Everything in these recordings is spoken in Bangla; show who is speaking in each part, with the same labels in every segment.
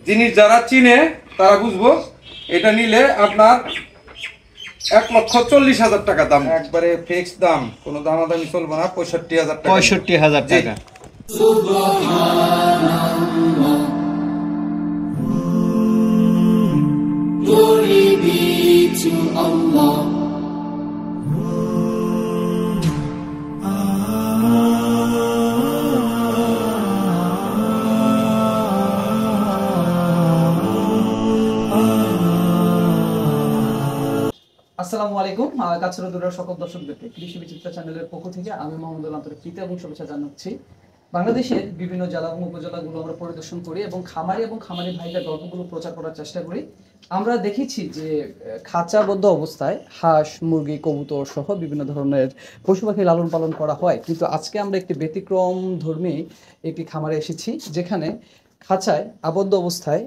Speaker 1: জিনিস যারা চিনে তারা বুঝবো। এটা নিলে আপনার 1,40,000 টাকা দাম, একবারে ফিক্সড দাম, কোনো দামাদামি চলবে না। 65,000 টাকা।
Speaker 2: 65,000 টাকা।
Speaker 3: Glory be to Allah.
Speaker 4: আসসালামু আলাইকুম। কাছের দূরের সকল দর্শকদেরকে কৃষি বিচিত্রা চ্যানেলের পক্ষ থেকে আমি মোহাম্মদুল আন্তরিক প্রীতি এবং শুভেচ্ছা জানাচ্ছি। বাংলাদেশের বিভিন্ন জেলা এবং উপজেলাগুলো আমরা পরিদর্শন করি এবং খামারি ভাইদের গল্পগুলো প্রচার করার চেষ্টা করি। আমরা দেখেছি যে খাঁচাবদ্ধ অবস্থায় হাঁস, মুরগি, কবুতর সহ বিভিন্ন ধরনের পশু পাখি লালন পালন করা হয়, কিন্তু আজকে আমরা একটি ব্যতিক্রম ধর্মী একটি খামারে এসেছি, যেখানে খাঁচায় আবদ্ধ অবস্থায়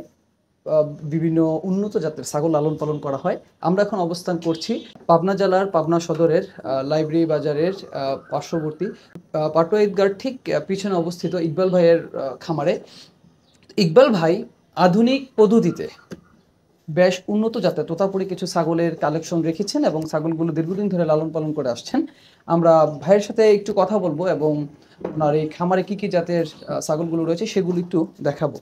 Speaker 4: বিভিন্ন উন্নত জাতের ছাগল লালন পালন করা হয়। আমরা এখন অবস্থান করছি পাবনা জেলার পাবনা সদরের লাইব্রেরি বাজারের পার্শ্ববর্তী পাটোয়া ঈদগার ঠিক পিছনে অবস্থিত ইকবাল ভাইয়ের খামারে। ইকবাল ভাই আধুনিক পদ্ধতিতে বেশ উন্নত জাতের তোতাপুরি কিছু ছাগলের কালেকশন রেখেছেন এবং ছাগলগুলো দীর্ঘদিন ধরে লালন পালন করে আসছেন। আমরা ভাইয়ের সাথে একটু কথা বলবো এবং ওনার এই খামারে কি কি জাতের ছাগলগুলো রয়েছে সেগুলো একটু দেখাবো।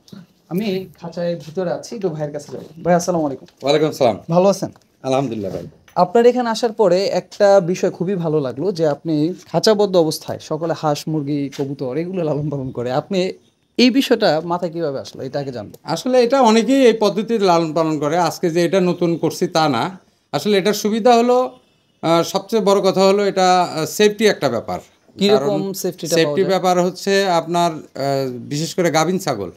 Speaker 4: আমি খাঁচায় ভিতরে আছি, একটু ভাইয়ের কাছে যাবো। ভাই আসসালামু আলাইকুম।
Speaker 1: ওয়ালাইকুম আসসালাম।
Speaker 4: ভালো আছেন?
Speaker 1: আলহামদুলিল্লাহ ভাই।
Speaker 4: আপনার এখানে আসার পরে একটা বিষয় খুবই ভালো লাগলো যে আপনি খাঁচাবদ্ধ অবস্থায় সকলে হাঁস, মুরগি, কবুতর এগুলো লালন পালন করে। আপনি এই বিষয়টা মাথায় কিভাবে আসলো এটা আগে জানবো।
Speaker 1: আসলে এটা অনেকেই এই পদ্ধতিতে লালন পালন করে, আজকে যে এটা নতুন করছি তা না। আসলে এটার সুবিধা হলো, সবচেয়ে বড় কথা হলো এটা সেফটি একটা ব্যাপার।
Speaker 4: কিরকম
Speaker 1: সেফটি ব্যাপার হচ্ছে আপনার বিশেষ করে গাভীন ছাগল,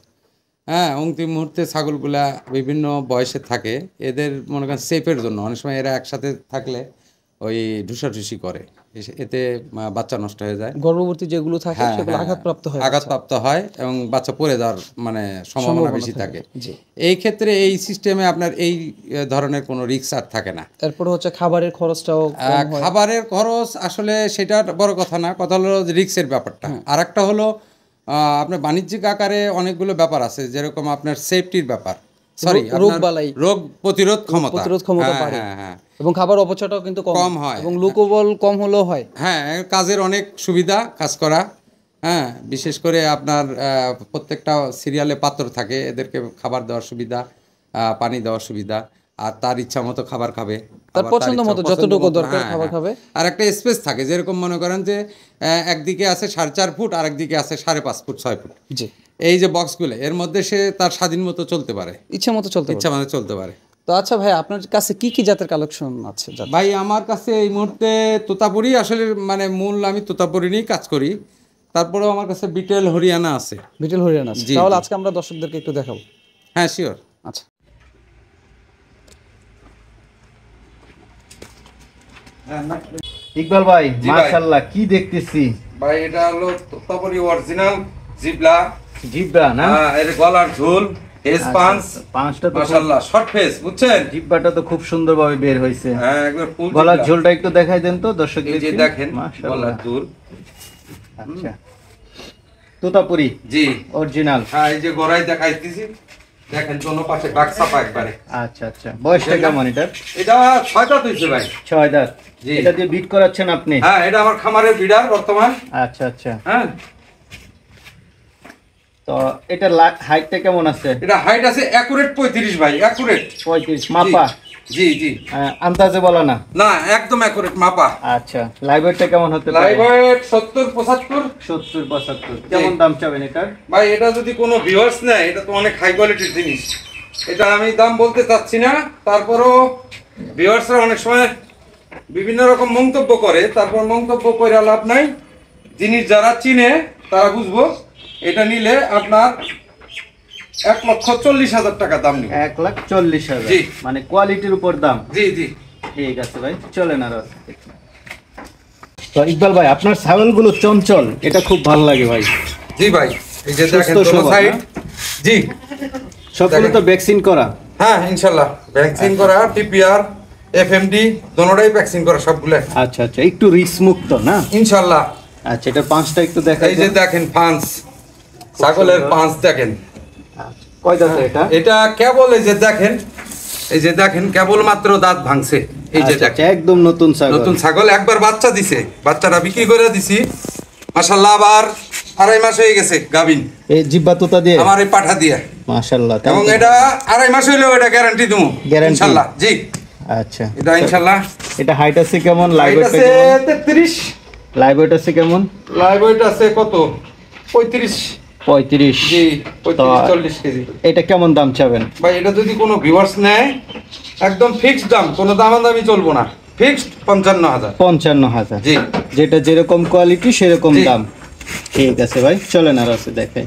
Speaker 1: হ্যাঁ, অন্তিম মুহূর্তে ছাগলগুলা বিভিন্ন বয়সে থাকে, এদের মনে করেন সেফের জন্য অনেক সময় এরা একসাথে থাকলে ওই ঢুসাঢুসি করে, এতে বাচ্চা নষ্ট হয়ে যায়।
Speaker 4: গর্ভবতী যেগুলো থাকে সেগুলো
Speaker 1: আঘাতপ্রাপ্ত হয় এবং বাচ্চা পড়ে যাওয়ার মানে সম্ভাবনা বেশি থাকে। এই ক্ষেত্রে এই সিস্টেমে আপনার এই ধরনের কোনো রিস্ক আর থাকে না।
Speaker 4: তারপর হচ্ছে খাবারের খরচটাও,
Speaker 1: খাবারের খরচ আসলে সেটা বড় কথা না, কথা হলো রিস্কের ব্যাপারটা। আর একটা হলো আপনার বাণিজ্যিক আকারে অনেকগুলো ব্যাপার আছে, যেরকম আপনার সেফটির ব্যাপার, রোগ প্রতিরোধ ক্ষমতা
Speaker 4: বাড়ে এবং খাবার অপচয়টাও কিন্তু কম হয় এবং লোকবল কম হলেও হয়।
Speaker 1: হ্যাঁ, কাজের অনেক সুবিধা কাজ করা। হ্যাঁ, বিশেষ করে আপনার প্রত্যেকটা সিরিয়ালে পাত্র থাকে, এদেরকে খাবার দেওয়ার সুবিধা, পানি দেওয়ার সুবিধা, আর তার ইচ্ছা মতো খাবার খাবে,
Speaker 4: তার পছন্দ মতো যতটুকু দরকার খাবার খাবে।
Speaker 1: আর একটা স্পেস থাকে, যেরকম মনে করেন যে একদিকে আছে 4.5 ফুট আর একদিকে আছে 5.5 ফুট 6 ফুট।
Speaker 4: জি,
Speaker 1: এই যে বক্সগুলো, এর মধ্যে সে তার স্বাধীন মতো চলতে পারে, ইচ্ছা মতো চলতে পারে।
Speaker 4: তো আচ্ছা ভাই, আপনার কাছে কি কি জাতের কালেকশন আছে?
Speaker 1: ভাই আমার কাছে এই মুহূর্তে তোতাপুরি, আসলে মানে মূল আমি তোতাপুরি নিয়েই কাজ করি। তারপরেও আমার কাছে বিটেল হরিয়ানা আছে।
Speaker 4: তাহলে আজকে আমরা দর্শকদেরকে একটু দেখাবো।
Speaker 1: হ্যাঁ, শিওর।
Speaker 4: আচ্ছা,
Speaker 2: ইকবাল ভাই, মাশাআল্লাহ কি দেখতেছি
Speaker 1: ভাই, এটা হলো তোতাপুরি অরিজিনাল জিবলা
Speaker 2: না?
Speaker 1: এর গলার ঝুল, ফেস পাঁচটা তো মাশাআল্লাহ শর্ট ফেস, বুঝছেন?
Speaker 2: জিব্বাটা তো খুব সুন্দরভাবে বের হইছে।
Speaker 1: হ্যাঁ, একবার ফুল
Speaker 2: গলার ঝুলটা একটু দেখাই দেন তো দর্শকদের।
Speaker 1: এই যে দেখেন গলার ঝুল।
Speaker 2: আচ্ছা, তোতাপুরি
Speaker 1: জি
Speaker 2: অরিজিনাল।
Speaker 1: হ্যাঁ, এই যে গড়াই দেখাইতেছি, দেখেন দোনো পাশে দাগ ছাপা একবারে।
Speaker 2: আচ্ছা আচ্ছা, বয়সটা কেমন এটা?
Speaker 1: এটা 6 দাঁত হইছে ভাই।
Speaker 2: 6 দাঁত। এটা দিয়ে বিট করাচ্ছেন আপনি?
Speaker 1: হ্যাঁ, এটা আমার খামারের বিডার বর্তমান।
Speaker 2: আচ্ছা আচ্ছা,
Speaker 1: হ্যাঁ।
Speaker 2: তো এটার হাইটটা কেমন আছে?
Speaker 1: এটা হাইট আছে একুরেট 35 ভাই, একুরেট
Speaker 2: 35 মাপা?
Speaker 1: জি জি,
Speaker 2: আন্দাজে বলা না?
Speaker 1: না, একদম একুরেট মাপা।
Speaker 2: আচ্ছা, লাইভ ওয়েটটা কেমন হতে পারে?
Speaker 1: Live weight 70 75।
Speaker 2: 70 75। কেমন দাম চাবেন এটার?
Speaker 1: ভাই এটা যদি কোনো ভিউয়ার্স নেয়, এটা তো অনেক হাই কোয়ালিটির জিনিস, এটা আমি দাম বলতে চাচ্ছি না। তারপরও ভিউয়ার্সরা অনেক সময় বিভিন্ন রকম মন্তব্য করে, তারপর মন্তব্য করে লাভ নাই। জিনিস যারা চিনে তারা বুঝবো। এটা নিলে আপনার 1,40,000 টাকা দাম নিবে।
Speaker 2: 1,40,000?
Speaker 1: জি,
Speaker 2: মানে কোয়ালিটির উপর দাম?
Speaker 1: জি জি।
Speaker 2: ঠিক আছে ভাই, চলেন আর। তো ইকবাল ভাই, আপনার ছাগলগুলো চঞ্চল, এটা খুব ভালো লাগে ভাই।
Speaker 1: জি ভাই, এই যে দেখেন দোনো সাইড। জি,
Speaker 2: সবগুলো তো ভ্যাকসিন করা?
Speaker 1: হ্যাঁ, ইনশাআল্লাহ ভ্যাকসিন করা, টিপিআর, এফএমডি দোনোটাই ভ্যাকসিন করা সবগুলো।
Speaker 2: আচ্ছা আচ্ছা, একটু রিস্ক মুক্ত না?
Speaker 1: ইনশাআল্লাহ।
Speaker 2: আচ্ছা, এটা পাঁচটা একটু দেখাই।
Speaker 1: এই যে দেখেন পাঁচ, ছাগলের পাঁচ দেখেন,
Speaker 2: কয় দাঁতের এটা?
Speaker 1: এটা কেবল এই যে দেখেন কেবল মাত্র দাঁত ভাঙছে, এই যে
Speaker 2: আচ্ছা,
Speaker 1: দেখেন
Speaker 2: একদম নতুন ছাগল।
Speaker 1: নতুন ছাগল, একবার বাচ্চা দিছে, বাচ্চাটা বিক্রি করে দিছি মাশাআল্লাহ। আবার 2.5 মাস হয়ে গেছে গাবিন,
Speaker 2: এই জিব্বা তোতা দিয়ে
Speaker 1: আমার এই পাঠা দিয়ে।
Speaker 2: মাশাআল্লাহ।
Speaker 1: এবং এটা 2.5 মাস হইলেও এটা গ্যারান্টি দেবো
Speaker 2: Guarantee?
Speaker 1: ইনশাআল্লাহ। জি
Speaker 2: আচ্ছা,
Speaker 1: এটা ইনশাআল্লাহ।
Speaker 2: এটা হাইট আছে কেমন? লাইভ
Speaker 1: এটা
Speaker 2: ওয়েট
Speaker 1: আছে
Speaker 2: কেমন?
Speaker 1: 33,
Speaker 2: লাইভ ওয়েট আছে কেমন?
Speaker 1: লাইভ ওয়েট আছে কত 35।
Speaker 2: 35।
Speaker 1: জি 35-40 কেজি।
Speaker 2: এটা কেমন দাম চাবেন?
Speaker 1: ভাই এটা যদি কোনো ভিউয়ার্স নেয় একদম ফিক্সড দাম, কোনো দামাদামি চলবো না, ফিক্সড 55,000।
Speaker 2: 55,000।
Speaker 1: জি
Speaker 2: যেটা যেরকম কোয়ালিটি সেরকম
Speaker 1: জি।
Speaker 2: দাম। ঠিক আছে ভাই, চলেন আর আছে দেখাই।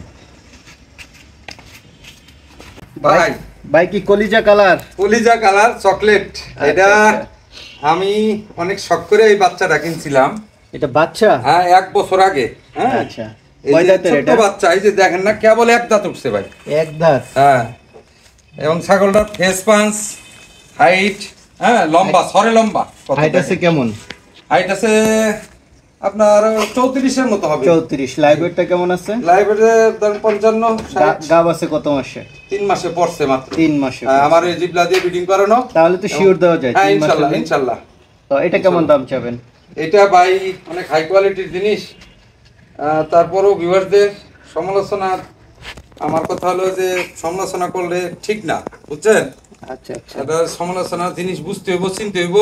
Speaker 1: ভাই
Speaker 2: ভাই কি কলিজা কালার?
Speaker 1: কলিজা কালার চকলেট, এটা
Speaker 2: আচ্ছা।
Speaker 1: আমি অনেক শখ করে এই বাচ্চাটা কিনছিলাম।
Speaker 2: এটা বাচ্চা?
Speaker 1: হ্যাঁ 1 বছর আগে। হ্যাঁ
Speaker 2: আচ্ছা,
Speaker 1: এই
Speaker 2: কয়
Speaker 1: যে
Speaker 2: দাঁতের
Speaker 1: ছোট্ট
Speaker 2: এটা?
Speaker 1: বাচ্চা, এই যে দেখেন না কেবল 1 দাঁত উঠছে ভাই।
Speaker 2: এক দাঁত।
Speaker 1: হ্যাঁ এবং ছাগলটার ফেস পাঞ্চ, হাইট, হ্যাঁ লম্বা, সরে লম্বা।
Speaker 2: হাইট আছে কেমন?
Speaker 1: হাইট আছে আপনার 34 এর মতো হবে।
Speaker 2: 34। লাইভ ওয়েটটা কেমন আছে?
Speaker 1: লাইব্রেরি ধরেন 55, 60।
Speaker 2: গাব আছে কত মাসে?
Speaker 1: 3 মাসে পড়ছে মাত্র।
Speaker 2: 3 মাসে।
Speaker 1: হ্যাঁ, আমার এই জিবলা দিয়ে ব্রিডিং করানো।
Speaker 2: তাহলে তো শিওর দেওয়া যায়
Speaker 1: হ্যাঁ
Speaker 2: 3 মাসে।
Speaker 1: ইনশাআল্লাহ ইনশাআল্লাহ।
Speaker 2: তো এটা কেমন দাম চাবেন?
Speaker 1: এটা ভাই অনেক হাই কোয়ালিটির জিনিস, তারপরেও ভিউয়ারদের সমালোচনা, আমার কথা হলো যে সমালোচনা করলে ঠিক না, বুঝছেন?
Speaker 2: আচ্ছা আচ্ছা
Speaker 1: এটা সমালোচনার জিনিস বুঝতে হইব, চিনতে হইব,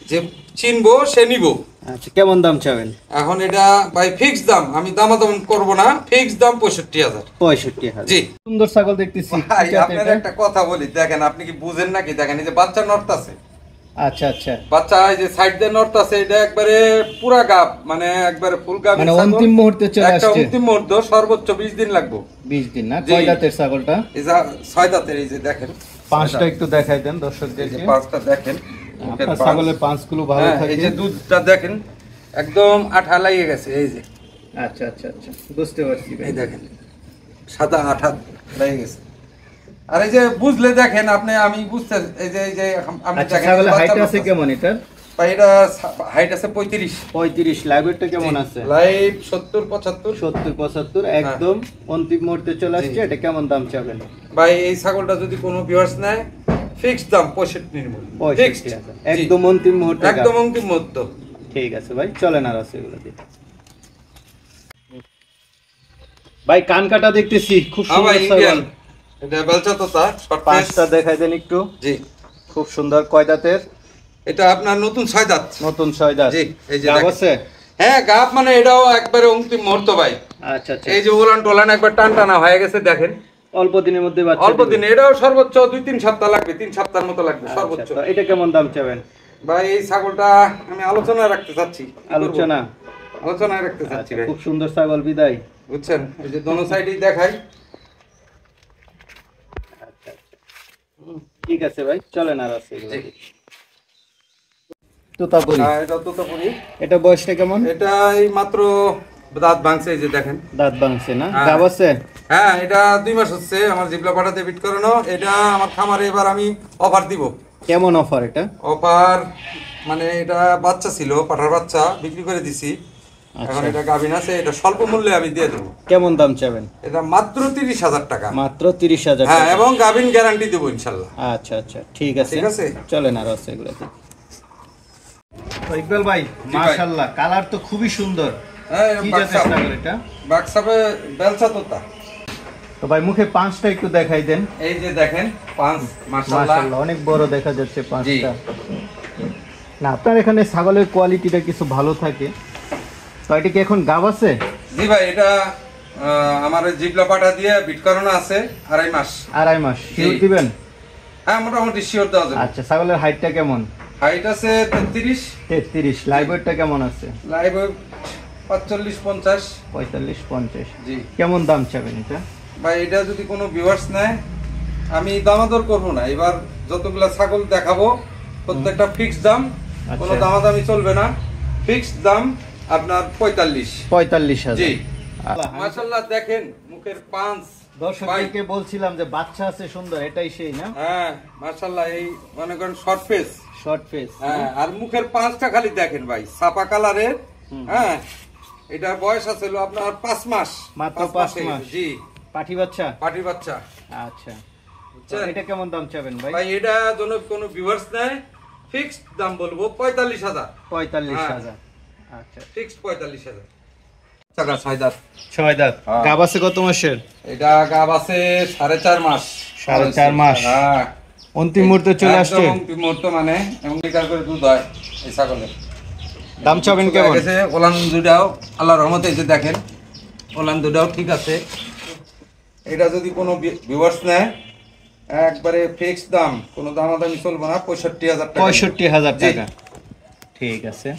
Speaker 1: যে চিনবো সে নিব।
Speaker 2: আচ্ছা, কেমন দাম চাবেন?
Speaker 1: এখন এটা ভাই ফিক্স দাম, আমি দামাদাম করব না, ফিক্স দাম 65,000।
Speaker 2: 65,000।
Speaker 1: জি
Speaker 2: সুন্দর ছাগল দেখতেছি।
Speaker 1: ভাই
Speaker 2: কি জাতের
Speaker 1: আপনার
Speaker 2: এটা?
Speaker 1: একটা কথা বলি, দেখেন আপনি কি বুঝেন নাকি, দেখেন এই যে বাচ্চা নর্থ আছে,
Speaker 2: আচ্ছা আচ্ছা,
Speaker 1: বাচ্চা এই যে সাইড দিয়ে নর্থ আছে, এটা একবারে পুরা গাব, মানে একবারে ফুল গাব,
Speaker 2: মানে অন্তিম মুহূর্তে চলে
Speaker 1: একটা
Speaker 2: আসছে।
Speaker 1: অন্তিম মুহূর্ত, সর্বোচ্চ 20 দিন লাগবে।
Speaker 2: 20 দিন না?
Speaker 1: জি।
Speaker 2: কয় দাঁতের ছাগলটা?
Speaker 1: এই যে 6 দাঁতের, এই যে দেখেন
Speaker 2: পাঁচটা একটু দেখাই দেন
Speaker 1: এই যে
Speaker 2: দর্শকদেরকে।
Speaker 1: পাঁচটা দেখেন, মুখের
Speaker 2: আপনার
Speaker 1: পাঁচ।
Speaker 2: ছাগলের পাঁচগুলো ভালো
Speaker 1: হ্যাঁ,
Speaker 2: থাকে।
Speaker 1: এই যে দুধটা দেখেন একদম আঠা লাগিয়ে গেছে, এই যে
Speaker 2: আচ্ছা আচ্ছা আচ্ছা, বুঝতে পারছি ভাই।
Speaker 1: এই দেখেন সাদা আঠা লেগে গেছে। আর এই যে বুঝলে দেখেন আপনি, আমি বুঝতে এই যে আপনি
Speaker 2: আচ্ছা,
Speaker 1: দেখেন
Speaker 2: ছাগলের হাইট
Speaker 1: বাচ্চা
Speaker 2: আছে
Speaker 1: বাচ্চা।
Speaker 2: কেমন এটা?
Speaker 1: ভাই এটা হাইট আছে 35।
Speaker 2: 35। লাইভ ওয়েটটা কেমন আছে?
Speaker 1: লাইভ 70-75।
Speaker 2: 70-75। একদম অন্তিম মুহূর্তে চলে আসছে। এটা কেমন দাম চাবেন?
Speaker 1: ভাই এই ছাগলটা যদি কোনো ভিউয়ার্স নেয় ফিক্সড দাম 65 নির্মূল, ফিক্সড
Speaker 2: 65,000। একদম অন্তিম মুহূর্তে।
Speaker 1: একদম অন্তিম মুহূর্ত।
Speaker 2: ঠিক আছে ভাই, চলেন আর আছে এগুলো দিয়ে। ভাই কান কাটা দেখতেছি, খুব
Speaker 1: হ্যাঁ ভাই
Speaker 2: সুন্দর
Speaker 1: ইন্ডিয়ান,
Speaker 2: ছাগল।
Speaker 1: এটা বেলচা তোতা, শর্ট ফেস।
Speaker 2: পাঁচটা দেখাই দেন একটু।
Speaker 1: জি
Speaker 2: খুব সুন্দর। কয় দাঁতের?
Speaker 1: এটা আপনার নতুন 6 দাঁত।
Speaker 2: নতুন 6 দাঁত।
Speaker 1: জি, এই যে
Speaker 2: গাব
Speaker 1: দেখেন।
Speaker 2: আছে?
Speaker 1: হ্যাঁ গাব, মানে এটাও একবারে অন্তিম মুহূর্ত ভাই।
Speaker 2: আচ্ছা আচ্ছা,
Speaker 1: এই যে ওলান টোলান একবার টান টানা হয়ে গেছে দেখেন,
Speaker 2: অল্প দিনের মধ্যে বাচ্চা
Speaker 1: অল্প
Speaker 2: দিবে।
Speaker 1: দিনে, এটাও সর্বোচ্চ 2-3 সপ্তাহ লাগবে, 3 সপ্তাহের মতো লাগবে
Speaker 2: আচ্ছা,
Speaker 1: সর্বোচ্চ।
Speaker 2: তো এটা কেমন দাম চাবেন?
Speaker 1: ভাই এই ছাগলটা আমি আলোচনায় রাখতে চাচ্ছি। কি করব?
Speaker 2: আলোচনা?
Speaker 1: আলোচনায় রাখতে চাচ্ছি
Speaker 2: আচ্ছা,
Speaker 1: ভাই,
Speaker 2: খুব সুন্দর ছাগল বিদায়।
Speaker 1: বুঝছেন? এই যে দোনো সাইডেই দেখাই।
Speaker 2: আচ্ছা আচ্ছা, ঠিক আছে ভাই, চলেন আর আছে এগুলো
Speaker 1: জি।
Speaker 2: দিয়ে। তোতাপুরি,
Speaker 1: এটা তোতাপুরি।
Speaker 2: এটা বয়সটা কেমন?
Speaker 1: এটা এই মাত্র দাঁত ভাঙছে, এই যে দেখেন।
Speaker 2: দাঁত ভাঙছে না?
Speaker 1: হ্যাঁ।
Speaker 2: গাব আছে?
Speaker 1: হ্যাঁ এটা 2 মাস হচ্ছে আমার জিবলা পাঠাতে বিট করানো। এটা আমার খামারে এবার আমি অফার দিব।
Speaker 2: কেমন অফার এটা?
Speaker 1: অফার মানে এটা বাচ্চা ছিল, পাঠার বাচ্চা বিক্রি করে দিছি, এখন
Speaker 2: আচ্ছা,
Speaker 1: এটা গাভিন আছে, এটা স্বল্প মূল্যে আমি দিয়ে দেবো।
Speaker 2: কেমন দাম চাবেন?
Speaker 1: এটা মাত্র 30,000 টাকা।
Speaker 2: মাত্র 30,000
Speaker 1: হ্যাঁ
Speaker 2: টাকা।
Speaker 1: এবং গাভিন গ্যারান্টি দেবো ইনশাল্লাহ।
Speaker 2: আচ্ছা আচ্ছা, ঠিক আছে,
Speaker 1: ঠিক আছে।
Speaker 2: চলেন আর আছে এগুলো দিয়ে। তো ইকবাল ভাই,
Speaker 1: জি ভাই।
Speaker 2: মাশাআল্লাহ কালার তো খুবই সুন্দর।
Speaker 1: হ্যাঁ
Speaker 2: কি জাতের ছাগল এটা?
Speaker 1: বাক্সাবে বেলচা তোতা।
Speaker 2: তো ভাই মুখে পাঁচটা একটু দেখাই দেন।
Speaker 1: এই যে দেখেন পাঁচ, মাশাআল্লাহ।
Speaker 2: মাশাআল্লাহ অনেক বড় দেখা যাচ্ছে পাঁচটা। না আপনার এখানে ছাগলের কোয়ালিটিটা কিছু ভালো থাকে। তো এটা কি এখন গাব আছে?
Speaker 1: জি ভাই এটা আমার ওই জিবলা পাঠা দিয়ে বিট করানো আছে 2.5 মাস।
Speaker 2: 2.5 মাস শিওর
Speaker 1: জি।
Speaker 2: দিবেন?
Speaker 1: হ্যাঁ মোটামুটি শিওর দেওয়া যাবে।
Speaker 2: আচ্ছা, ছাগলের হাইটটা কেমন?
Speaker 1: হাইট আছে 33,
Speaker 2: 33। লাইভ ওয়েটটা কেমন আছে?
Speaker 1: লাইভ 45-50।
Speaker 2: 45-50।
Speaker 1: জি
Speaker 2: কেমন দাম চাবেন এটা?
Speaker 1: ভাই এটা যদি কোনো ভিউয়ার্স নেয় আমি দামাদর করবো না, এবার যতগুলা ছাগল দেখাবো প্রত্যেকটা ফিক্সড দাম, কোনো
Speaker 2: আচ্ছা।
Speaker 1: দামাদামি চলবে না, ফিক্সড দাম আপনার 45।
Speaker 2: 45,000।
Speaker 1: জি মাশাআল্লাহ দেখেন মুখের পাঁচ।
Speaker 2: দর্শকদেরকে বলছিলাম যে বাচ্চা আছে সুন্দর, এটাই সেই না?
Speaker 1: হ্যাঁ মাশাআল্লাহ, এই মনে করেন শর্ট ফেস।
Speaker 2: Short face.
Speaker 1: হ্যাঁ আর মুখের পাঁচটা খালি দেখেন ভাই, ছাপা কালারের। হ্যাঁ এটার বয়স আছে হলো আপনার 5 মাস।
Speaker 2: মাত্র
Speaker 1: 5
Speaker 2: 5
Speaker 1: হয়ে
Speaker 2: মাস।
Speaker 1: গেছে। জি
Speaker 2: পাঠি বাচ্চা।
Speaker 1: পাটির বাচ্চা।
Speaker 2: আচ্ছা,
Speaker 1: বুঝছেন?
Speaker 2: এটা কেমন দাম চাবেন ভাই?
Speaker 1: ভাই এটা যদি কোনো ভিউয়ার্স নেয় ফিক্সড দাম বলবো 45,000।
Speaker 2: 45,000। আচ্ছা,
Speaker 1: ফিক্সড 45,000 টাকা। 6 দাঁত।
Speaker 2: 6 দাঁত।
Speaker 1: হ্যাঁ।
Speaker 2: গাব আছে কত মাসের?
Speaker 1: এটা গাব আছে 4.5 মাস।
Speaker 2: 4.5 মাস।
Speaker 1: হ্যাঁ,
Speaker 2: অন্তিম মুহূর্তে চলে আসছে।
Speaker 1: একদম অন্তিম মুহূর্ত, মানে এমন লিটার করে দুধ হয় এই ছাগলের।
Speaker 2: দাম চাবেন কেমন?
Speaker 1: ওলান দুটাও আল্লাহর রহমতে এই যে দেখেন, ওলান দুটাও ঠিক আছে। এটা যদি কোনো ভিউয়ার্স নেয় একবারে ফিক্সড দাম, কোনো দামাদামি চলবে না, 65,000 টাকা।
Speaker 2: 65,000
Speaker 1: জি।
Speaker 2: টাকা। ঠিক আছে।